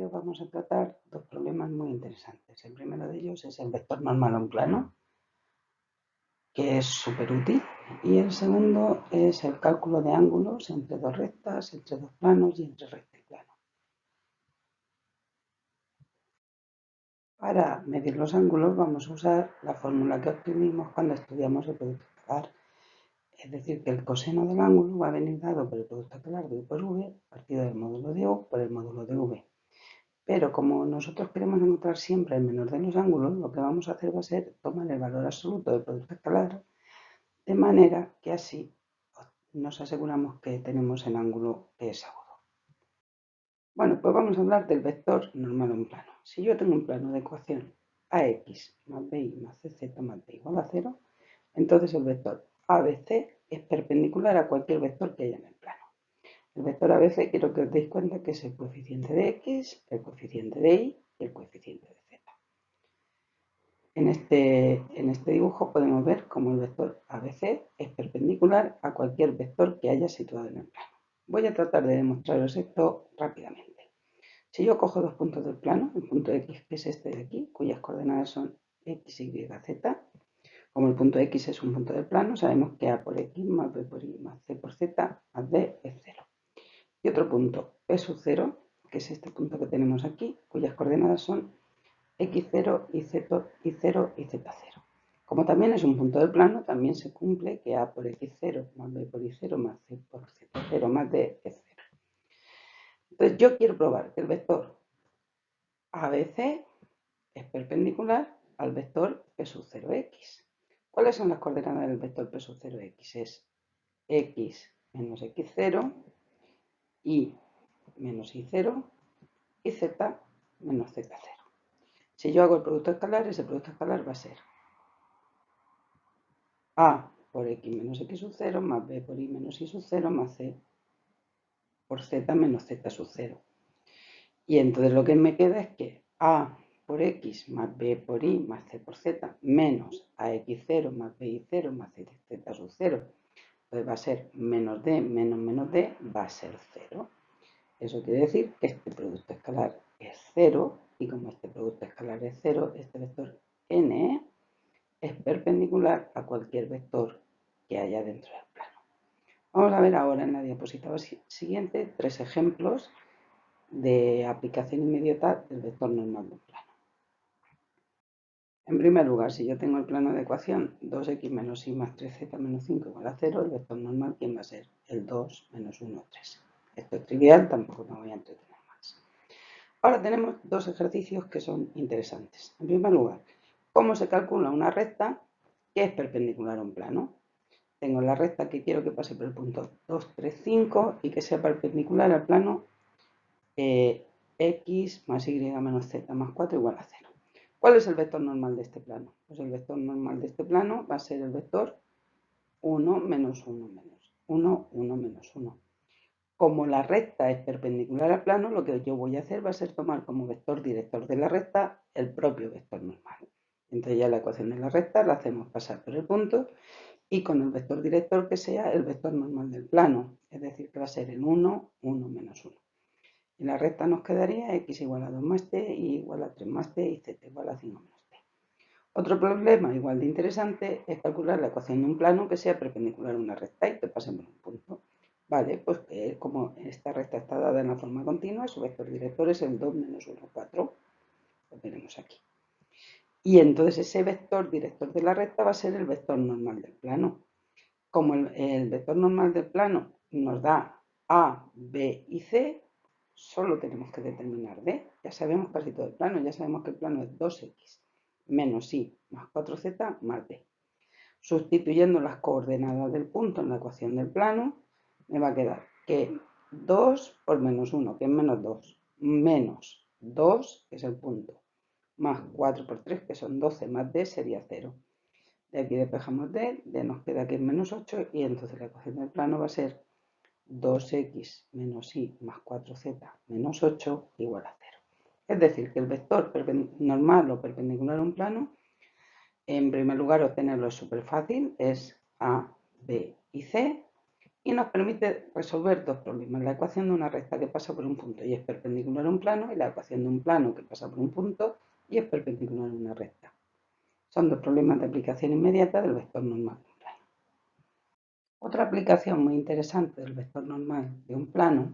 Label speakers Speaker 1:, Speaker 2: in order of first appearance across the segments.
Speaker 1: vídeo vamos a tratar dos problemas muy interesantes. El primero de ellos es el vector normal a un plano, que es súper útil, y el segundo es el cálculo de ángulos entre dos rectas, entre dos planos y entre recta y plano. Para medir los ángulos vamos a usar la fórmula que obtuvimos cuando estudiamos el producto escalar. Es decir, que el coseno del ángulo va a venir dado por el producto escalar de u por v partido del módulo de u por el módulo de v. Pero como nosotros queremos encontrar siempre el menor de los ángulos, lo que vamos a hacer va a ser tomar el valor absoluto del producto escalar, de manera que así nos aseguramos que tenemos el ángulo que es agudo. Bueno, pues vamos a hablar del vector normal a un plano. Si yo tengo un plano de ecuación ax más by más cz más d igual a 0, entonces el vector ABC es perpendicular a cualquier vector que haya en el plano. El vector ABC quiero que os deis cuenta que es el coeficiente de x, el coeficiente de y el coeficiente de z. En este dibujo podemos ver cómo el vector ABC es perpendicular a cualquier vector que haya situado en el plano. Voy a tratar de demostraros esto rápidamente. Si yo cojo dos puntos del plano, el punto X, que es este de aquí, cuyas coordenadas son X, Y, Z, como el punto X es un punto del plano, sabemos que A por X más B por Y más C por Z más D es 0. Y otro punto, P sub 0, que es este punto que tenemos aquí, cuyas coordenadas son X0 y Z0 y Z0. Como también es un punto del plano, también se cumple que A por X0 más B por Y0 más C por Z0 más D es 0. Entonces yo quiero probar que el vector ABC es perpendicular al vector P sub 0x. ¿Cuáles son las coordenadas del vector P sub 0x? Es x menos x0, y menos y0 y z menos z0. Si yo hago el producto escalar, ese producto escalar va a ser a por x menos x sub 0 más b por y menos y sub 0 más c por z menos z sub 0. Y entonces lo que me queda es que a por x más b por y más c por z menos ax0 más by0 más z sub 0, pues va a ser menos d menos d, va a ser 0. Eso quiere decir que este producto escalar es 0, y como este producto escalar es 0, este vector n es perpendicular a cualquier vector que haya dentro del plano. Vamos a ver ahora en la diapositiva siguiente tres ejemplos de aplicación inmediata del vector normal del plano. En primer lugar, si yo tengo el plano de ecuación 2x menos y más 3z menos 5 igual a 0, el vector normal, ¿quién va a ser? El 2 menos 1, 3. Esto es trivial, tampoco me voy a entretener más. Ahora tenemos dos ejercicios que son interesantes. En primer lugar, ¿cómo se calcula una recta que es perpendicular a un plano? Tengo la recta que quiero que pase por el punto 2, 3, 5 y que sea perpendicular al plano x más y menos z más 4 igual a 0. ¿Cuál es el vector normal de este plano? Pues el vector normal de este plano va a ser el vector 1 menos 1 menos 1, 1 menos 1. Como la recta es perpendicular al plano, lo que yo voy a hacer va a ser tomar como vector director de la recta el propio vector normal. Entonces ya la ecuación de la recta la hacemos pasar por el punto y con el vector director que sea el vector normal del plano, es decir, que va a ser el 1, 1 menos 1. En la recta nos quedaría x igual a 2 más t, y igual a 3 más t y z igual a 5 menos t. Otro problema igual de interesante es calcular la ecuación de un plano que sea perpendicular a una recta y que pase por un punto. Vale, pues como esta recta está dada en la forma continua, su vector director es el 2 menos 1, 4. Lo tenemos aquí. Y entonces ese vector director de la recta va a ser el vector normal del plano. Como el vector normal del plano nos da A, B y C, solo tenemos que determinar D. Ya sabemos casi todo el plano, ya sabemos que el plano es 2x menos y más 4z más d. Sustituyendo las coordenadas del punto en la ecuación del plano, me va a quedar que 2 por menos 1, que es menos 2, menos 2, que es el punto, más 4 por 3, que son 12, más d sería 0. De aquí despejamos d, nos queda que es menos 8, y entonces la ecuación del plano va a ser 2x menos y más 4z menos 8 igual a 0. Es decir, que el vector normal o perpendicular a un plano, en primer lugar obtenerlo es súper fácil, es A, B y C, y nos permite resolver dos problemas: la ecuación de una recta que pasa por un punto y es perpendicular a un plano, y la ecuación de un plano que pasa por un punto y es perpendicular a una recta. Son dos problemas de aplicación inmediata del vector normal de un plano. Otra aplicación muy interesante del vector normal de un plano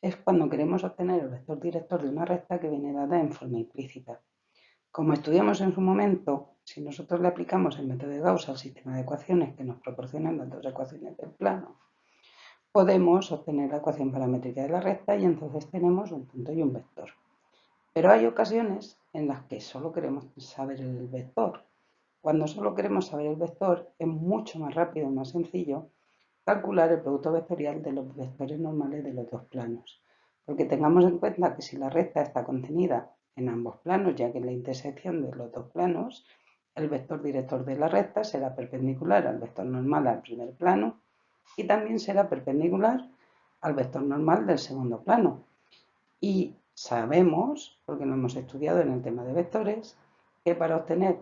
Speaker 1: es cuando queremos obtener el vector director de una recta que viene dada en forma implícita. Como estudiamos en su momento, si nosotros le aplicamos el método de Gauss al sistema de ecuaciones que nos proporcionan las dos ecuaciones del plano, podemos obtener la ecuación paramétrica de la recta y entonces tenemos un punto y un vector. Pero hay ocasiones en las que solo queremos saber el vector. Cuando solo queremos saber el vector, es mucho más rápido y más sencillo calcular el producto vectorial de los vectores normales de los dos planos. Porque tengamos en cuenta que si la recta está contenida en ambos planos, ya que es la intersección de los dos planos, el vector director de la recta será perpendicular al vector normal al primer plano y también será perpendicular al vector normal del segundo plano. Y sabemos, porque lo hemos estudiado en el tema de vectores, que para obtener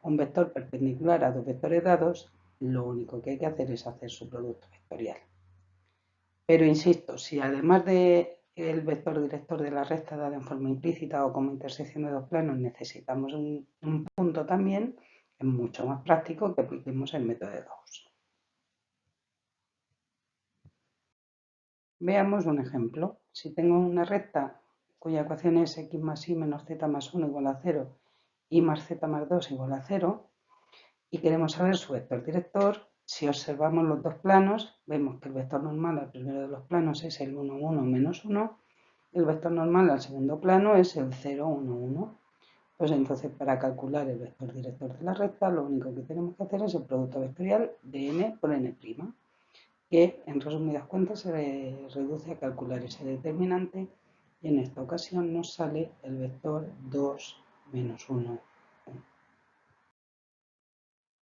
Speaker 1: un vector perpendicular a dos vectores dados, lo único que hay que hacer es hacer su producto vectorial. Pero insisto, si además del vector director de la recta dada en forma implícita o como intersección de dos planos necesitamos un punto también, es mucho más práctico que apliquemos el método de Gauss. Veamos un ejemplo. Si tengo una recta cuya ecuación es x más y menos z más 1 igual a 0 y más z más 2 igual a 0 y queremos saber su vector director, si observamos los dos planos, vemos que el vector normal al primero de los planos es el 1, 1, menos 1, y el vector normal al segundo plano es el 0, 1, 1. Pues entonces para calcular el vector director de la recta, lo único que tenemos que hacer es el producto vectorial de n por n', que en resumidas cuentas se reduce a calcular ese determinante y en esta ocasión nos sale el vector 2, menos 1, 1.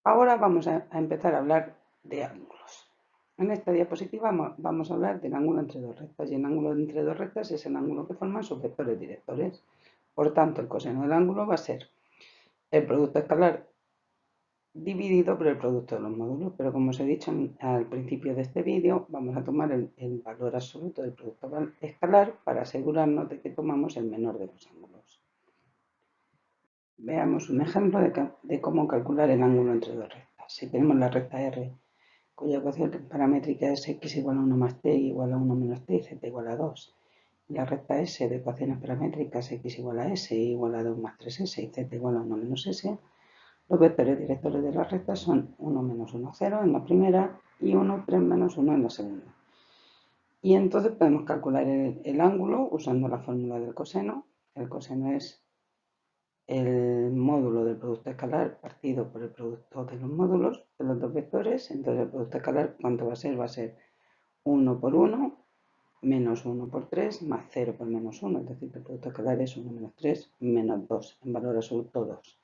Speaker 1: Ahora vamos a empezar a hablar de ángulos. En esta diapositiva vamos a hablar del ángulo entre dos rectas, y el ángulo entre dos rectas es el ángulo que forman sus vectores directores. Por tanto, el coseno del ángulo va a ser el producto escalar dividido por el producto de los módulos, pero como os he dicho al principio de este vídeo, vamos a tomar el valor absoluto del producto escalar para asegurarnos de que tomamos el menor de los ángulos. Veamos un ejemplo de cómo calcular el ángulo entre dos rectas. Si tenemos la recta R, cuya ecuación paramétrica es x igual a 1 más t igual a 1 menos t y z igual a 2, y la recta S de ecuaciones paramétricas x igual a s igual a 2 más 3s y z igual a 1 menos s, los vectores directores de la recta son 1 menos 1, 0 en la primera y 1, 3 menos 1 en la segunda. Y entonces podemos calcular el ángulo usando la fórmula del coseno. El coseno es el módulo del producto escalar partido por el producto de los módulos de los dos vectores. Entonces el producto escalar, ¿cuánto va a ser? Va a ser 1 por 1 menos 1 por 3 más 0 por menos 1. Es decir, que el producto escalar es 1 menos 3 menos 2, en valor absoluto 2.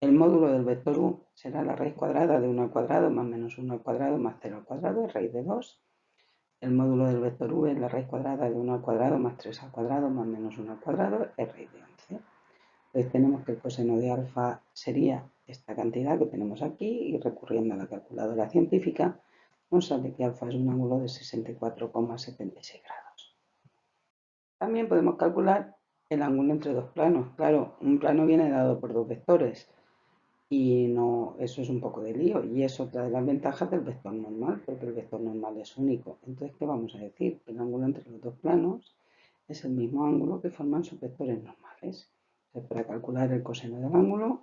Speaker 1: El módulo del vector u será la raíz cuadrada de 1 al cuadrado más menos 1 al cuadrado más 0 al cuadrado, es raíz de 2. El módulo del vector v es la raíz cuadrada de 1 al cuadrado más 3 al cuadrado más menos 1 al cuadrado, es raíz de 11. Entonces tenemos que el coseno de alfa sería esta cantidad que tenemos aquí, y recurriendo a la calculadora científica nos sale que alfa es un ángulo de 64,76 grados. También podemos calcular el ángulo entre dos planos. Claro, un plano viene dado por dos vectores y no, eso es un poco de lío, y es otra de las ventajas del vector normal, porque el vector normal es único. Entonces, ¿qué vamos a decir? Que el ángulo entre los dos planos es el mismo ángulo que forman sus vectores normales. Entonces, para calcular el coseno del ángulo,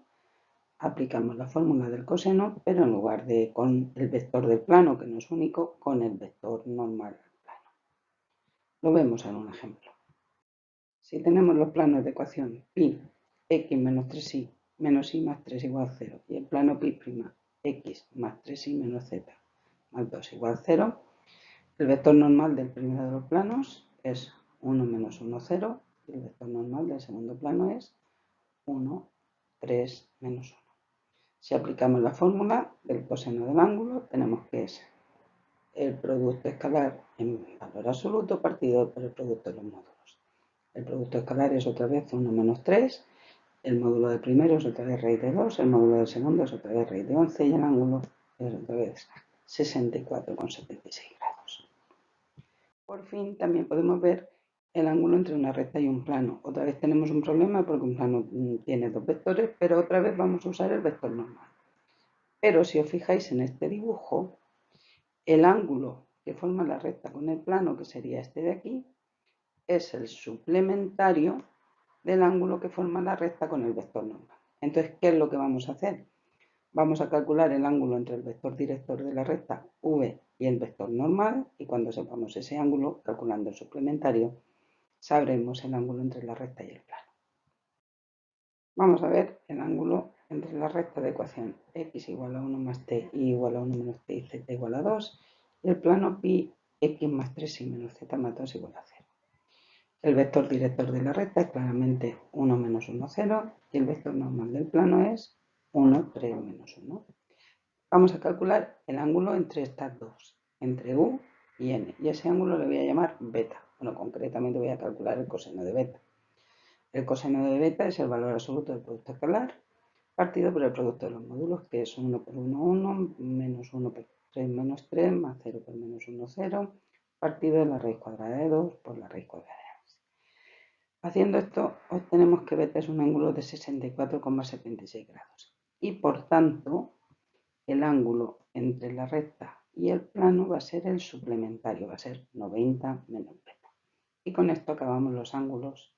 Speaker 1: aplicamos la fórmula del coseno, pero en lugar de con el vector del plano, que no es único, con el vector normal del plano. Lo vemos en un ejemplo. Si tenemos los planos de ecuación pi x menos 3y menos y más 3 igual a 0 y el plano pi' x más 3y menos z más 2 igual a 0, el vector normal del primero de los planos es 1 menos 1, 0, y el vector normal del segundo plano es 1, 3, menos 1. Si aplicamos la fórmula del coseno del ángulo, tenemos que es el producto escalar en valor absoluto partido por el producto de los módulos. El producto escalar es otra vez 1 menos 3, el módulo del primero es otra vez raíz de 2, el módulo del segundo es otra vez raíz de 11 y el ángulo es otra vez 64,76 grados. Por fin también podemos ver el ángulo entre una recta y un plano. Otra vez tenemos un problema porque un plano tiene dos vectores, pero otra vez vamos a usar el vector normal. Pero si os fijáis en este dibujo, el ángulo que forma la recta con el plano, que sería este de aquí, es el suplementario del ángulo que forma la recta con el vector normal. Entonces, ¿qué es lo que vamos a hacer? Vamos a calcular el ángulo entre el vector director de la recta v y el vector normal, y cuando sepamos ese ángulo, calculando el suplementario, sabremos el ángulo entre la recta y el plano. Vamos a ver el ángulo entre la recta de ecuación x igual a 1 más t, y igual a 1 menos t y z igual a 2, y el plano pi x más 3 y menos z más 2 igual a 0. El vector director de la recta es claramente 1 menos 1, 0, y el vector normal del plano es 1, 3 menos 1. Vamos a calcular el ángulo entre estas dos, entre u y n, y ese ángulo le voy a llamar beta. Bueno, concretamente voy a calcular el coseno de beta. El coseno de beta es el valor absoluto del producto escalar partido por el producto de los módulos, que es 1 por 1, 1, menos 1 por 3, menos 3, más 0 por menos 1, 0, partido de la raíz cuadrada de 2 por la raíz cuadrada de 11. Haciendo esto, obtenemos que beta es un ángulo de 64,76 grados. Y por tanto, el ángulo entre la recta y el plano va a ser el suplementario, va a ser 90 menos beta. Y con esto acabamos los ángulos